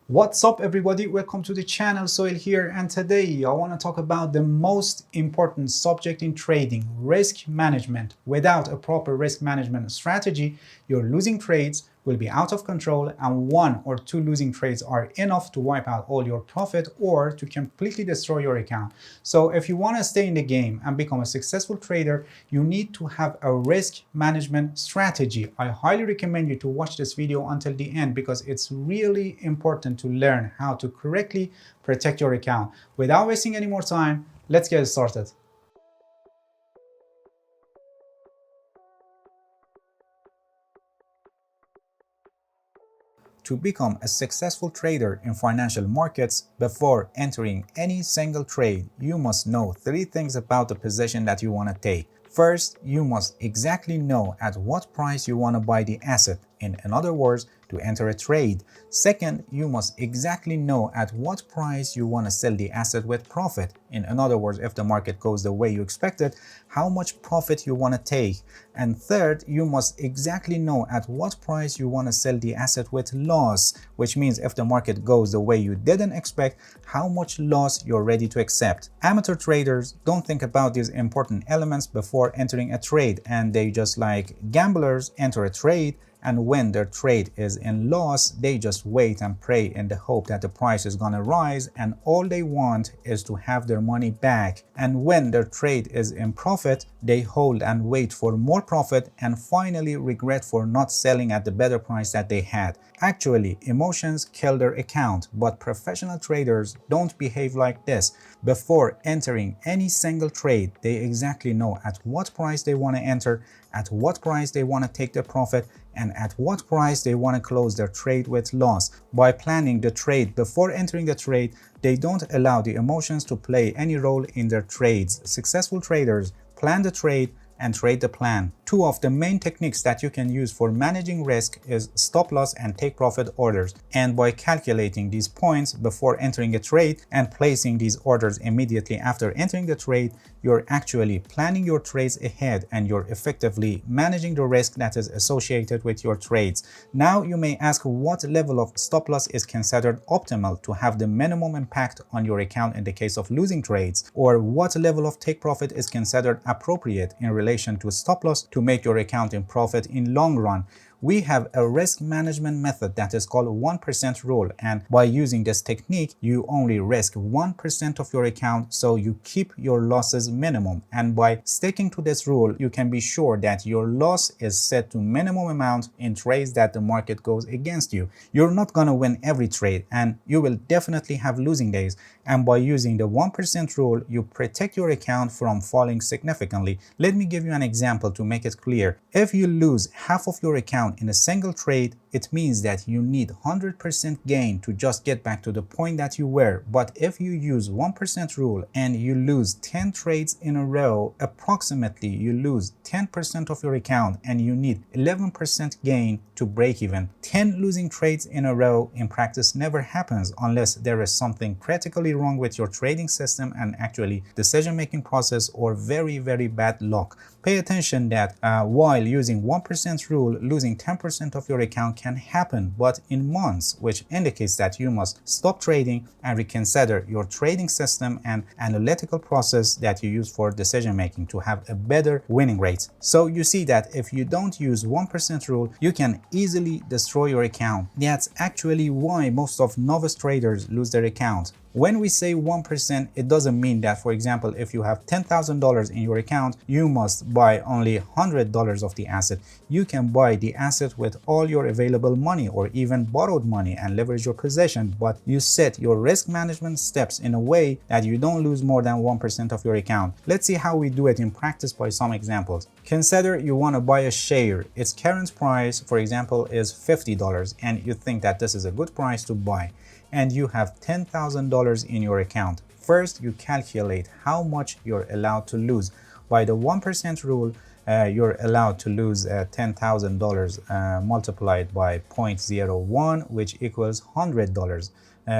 What's up everybody, welcome to the channel. Soil here, and today I want to talk about the most important subject in trading: risk management. Without a proper risk management strategy, your losing trades will be out of control, and one or two losing trades are enough to wipe out all your profit or to completely destroy your account. So if you want to stay in the game and become a successful trader, you need to have a risk management strategy. I highly recommend you to watch this video until the end because it's really important to learn how to correctly protect your account. Without wasting any more time, let's get started. To become a successful trader in financial markets, before entering any single trade, you must know three things about the position that you want to take. First, you must exactly know at what price you want to buy the asset, in other words, to enter a trade. Second, you must exactly know at what price you want to sell the asset with profit. In other words, if the market goes the way you expected, how much profit you want to take. And third, you must exactly know at what price you want to sell the asset with loss, which means if the market goes the way you didn't expect, how much loss you're ready to accept. Amateur traders don't think about these important elements before entering a trade, and they just like gamblers enter a trade, and when their trade is in loss, they just wait and pray in the hope that the price is gonna rise, and all they want is to have their money back. And when their trade is in profit, they hold and wait for more profit and finally regret for not selling at the better price that they had. Actually, emotions kill their account, but professional traders don't behave like this. Before entering any single trade, they exactly know at what price they want to enter, at what price they want to take their profit, and at what price they want to close their trade with loss. By planning the trade before entering the trade, they don't allow the emotions to play any role in their trades. Successful traders plan the trade and trade the plan. Two of the main techniques that you can use for managing risk is stop loss and take profit orders. And by calculating these points before entering a trade and placing these orders immediately after entering the trade, you're actually planning your trades ahead and you're effectively managing the risk that is associated with your trades. Now you may ask what level of stop loss is considered optimal to have the minimum impact on your account in the case of losing trades, or what level of take profit is considered appropriate in relation to stop loss to make your account in profit in long run. We have a risk management method that is called 1% rule, and by using this technique, you only risk 1% of your account, so you keep your losses minimum. And by sticking to this rule, you can be sure that your loss is set to minimum amount in trades that the market goes against you. You're not gonna win every trade, and you will definitely have losing days. And by using the 1% rule, you protect your account from falling significantly. Let me give you an example to make it clear. If you lose half of your account in a single trade, it means that you need 100% gain to just get back to the point that you were. But if you use 1% rule and you lose 10 trades in a row, approximately you lose 10% of your account and you need 11% gain to break even. 10 losing trades in a row in practice never happens unless there is something critically wrong with your trading system and actually decision-making process, or very bad luck. Pay attention that while using 1% rule, losing 10% of your account can happen, but in months, which indicates that you must stop trading and reconsider your trading system and analytical process that you use for decision making to have a better winning rate. So you see that if you don't use 1% rule, you can easily destroy your account. That's actually why most of novice traders lose their account. When we say 1%, it doesn't mean that, for example, if you have $10,000 in your account, you must buy only $100 of the asset. You can buy the asset with all your available money or even borrowed money and leverage your position, but you set your risk management steps in a way that you don't lose more than 1% of your account. Let's see how we do it in practice by some examples. Consider you want to buy a share. Its current price, for example, is $50, and you think that this is a good price to buy, and you have $10,000 in your account. First, you calculate how much you're allowed to lose. By the 1% rule, you're allowed to lose $10,000 multiplied by 0.01, which equals $100.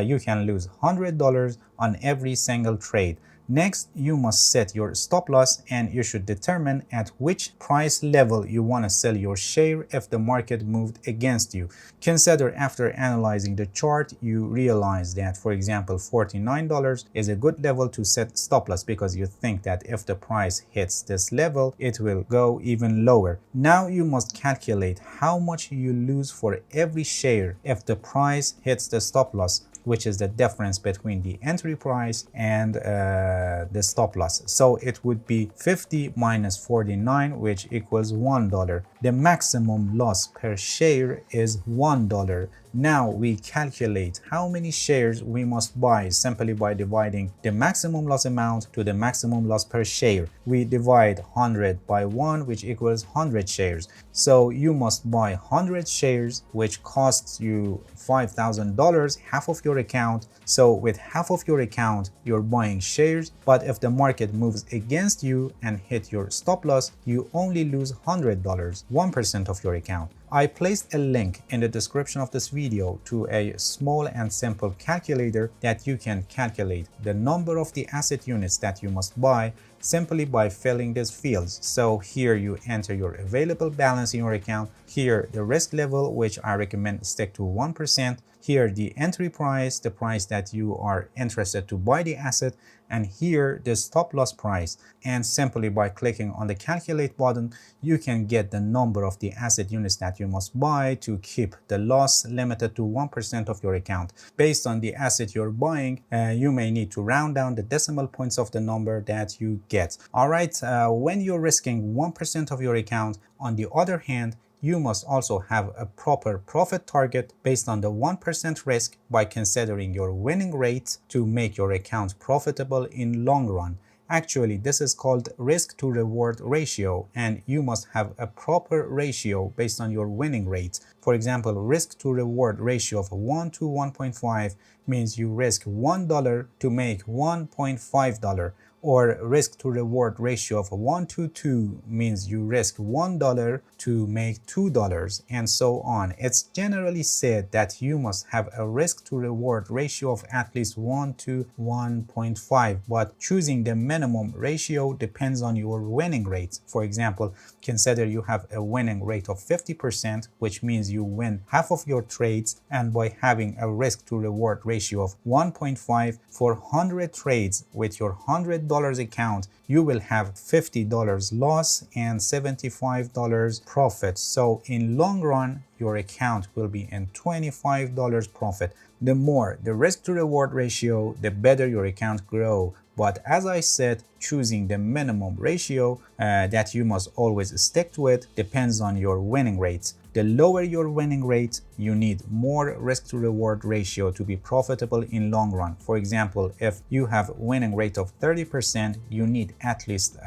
You can lose $100 on every single trade. Next, you must set your stop loss, and you should determine at which price level you want to sell your share if the market moved against you. Consider after analyzing the chart, you realize that, for example, $49 is a good level to set stop loss because you think that if the price hits this level, it will go even lower. Now you must calculate how much you lose for every share if the price hits the stop loss, which is the difference between the entry price and the stop loss. So it would be 50 minus 49, which equals $1. The maximum loss per share is $1. Now we calculate how many shares we must buy simply by dividing the maximum loss amount to the maximum loss per share. We divide 100 by 1, which equals 100 shares. So you must buy 100 shares, which costs you $5,000, half of your account. So with half of your account, you're buying shares, but if the market moves against you and hit your stop loss, you only lose $100, 1% of your account. I placed a link in the description of this video to a small and simple calculator that you can calculate the number of the asset units that you must buy simply by filling these fields. So here you enter your available balance in your account, here the risk level, which I recommend stick to 1%, here the entry price, the price that you are interested to buy the asset, and here the stop loss price. And simply by clicking on the calculate button, you can get the number of the asset units that you must buy to keep the loss limited to 1% of your account. Based on the asset you're buying, you may need to round down the decimal points of the number that you get. All right, when you're risking 1% of your account, on the other hand, you must also have a proper profit target based on the 1% risk by considering your winning rate to make your account profitable in long run. Actually, this is called risk to reward ratio, and you must have a proper ratio based on your winning rate. For example, risk to reward ratio of 1 to 1.5 means you risk $1 to make $1.5. Or risk to reward ratio of 1 to 2 means you risk $1 to make $2, and so on. It's generally said that you must have a risk to reward ratio of at least 1 to 1.5, but choosing the minimum ratio depends on your winning rate. For example, consider you have a winning rate of 50%, which means you win half of your trades, and by having a risk to reward ratio of 1.5 for 100 trades with your $100 account, you will have $50 loss and $75 profit. So in long run, your account will be in $25 profit. The more the risk to reward ratio, the better your account grow. But as I said, choosing the minimum ratio that you must always stick to it depends on your winning rates. The lower your winning rate, you need more risk to reward ratio to be profitable in long run. For example, if you have winning rate of 30%, you need at least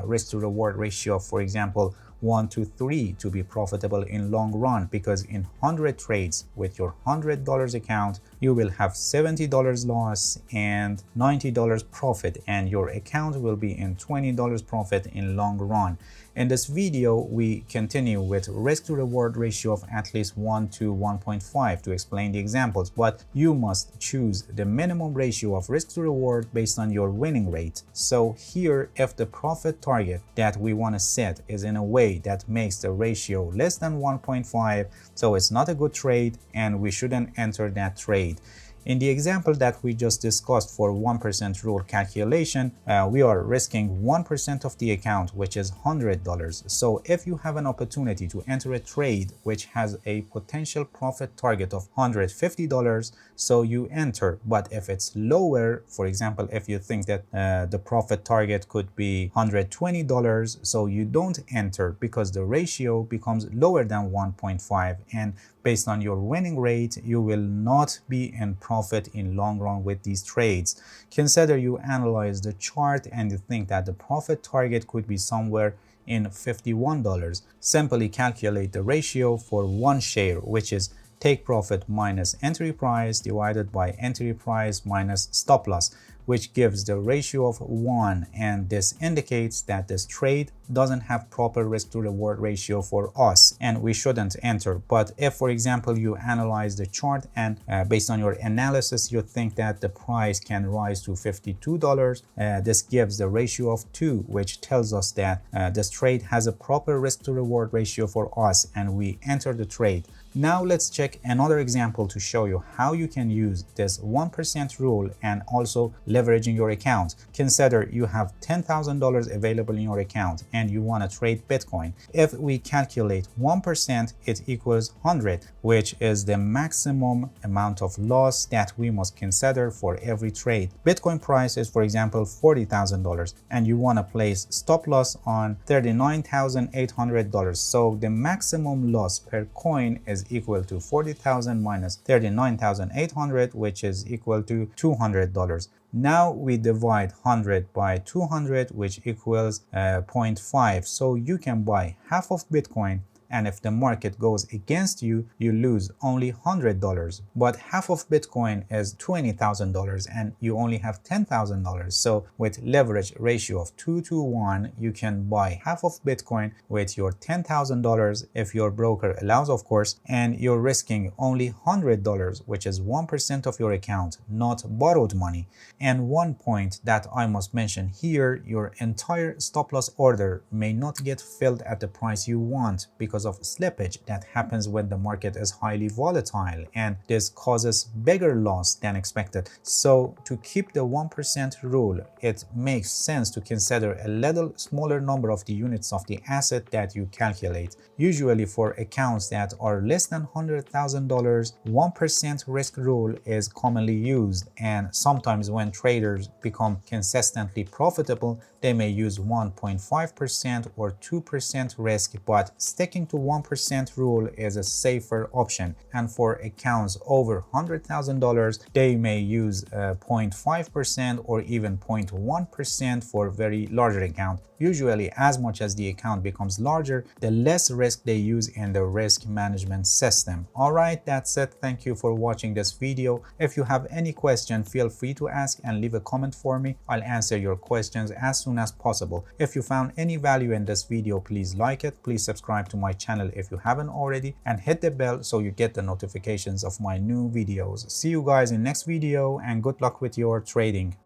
risk to reward ratio, for example, 1 to 3 to be profitable in long run, because in 100 trades with your $100 account, you will have $70 loss and $90 profit, and your account will be in $20 profit in long run. In this video, we continue with risk to reward ratio of at least 1 to 1.5 to explain the examples, but you must choose the minimum ratio of risk to reward based on your winning rate. So here, if the profit target that we want to set is in a way that makes the ratio less than 1.5, so it's not a good trade and we shouldn't enter that trade. In the example that we just discussed for 1% rule calculation, we are risking 1% of the account, which is $100. So if you have an opportunity to enter a trade which has a potential profit target of $150, so you enter. But if it's lower, for example, if you think that the profit target could be $120, so you don't enter because the ratio becomes lower than 1.5, and based on your winning rate, you will not be in profit in long run with these trades. Consider you analyze the chart and you think that the profit target could be somewhere in $51. Simply calculate the ratio for one share, which is take profit minus entry price divided by entry price minus stop loss, which gives the ratio of 1, and this indicates that this trade doesn't have proper risk to reward ratio for us and we shouldn't enter. But if, for example, you analyze the chart and based on your analysis you think that the price can rise to $52, this gives the ratio of 2, which tells us that this trade has a proper risk to reward ratio for us and we enter the trade. Now let's check another example to show you how you can use this 1% rule and also leveraging your account. Consider you have $10,000 available in your account and you want to trade Bitcoin. If we calculate 1%, it equals 100, which is the maximum amount of loss that we must consider for every trade. Bitcoin price is, for example, $40,000 and you want to place stop loss on $39,800. So the maximum loss per coin is equal to 40,000 minus 39,800, which is equal to $200. Now we divide 100 by 200, which equals 0.5. So you can buy half of Bitcoin, and if the market goes against you, you lose only $100. But half of Bitcoin is $20,000 and you only have $10,000. So with leverage ratio of 2 to 1, you can buy half of Bitcoin with your $10,000 if your broker allows, of course, and you're risking only $100, which is 1% of your account, not borrowed money. And one point that I must mention here, your entire stop loss order may not get filled at the price you want because of slippage that happens when the market is highly volatile, and this causes bigger loss than expected. So to keep the 1% rule, it makes sense to consider a little smaller number of the units of the asset that you calculate. Usually for accounts that are less than $100,000, 1% risk rule is commonly used, and sometimes when traders become consistently profitable, they may use 1.5% or 2% risk, but sticking to 1% rule is a safer option. And for accounts over $100,000, they may use 0.5% or even 0.1% for very larger account. Usually, as much as the account becomes larger, the less risk they use in the risk management system. Alright, that's it. Thank you for watching this video. If you have any question, feel free to ask and leave a comment for me. I'll answer your questions as soon as possible. If you found any value in this video, please like it. Please subscribe to my channel if you haven't already, and hit the bell so you get the notifications of my new videos. See you guys in next video and good luck with your trading.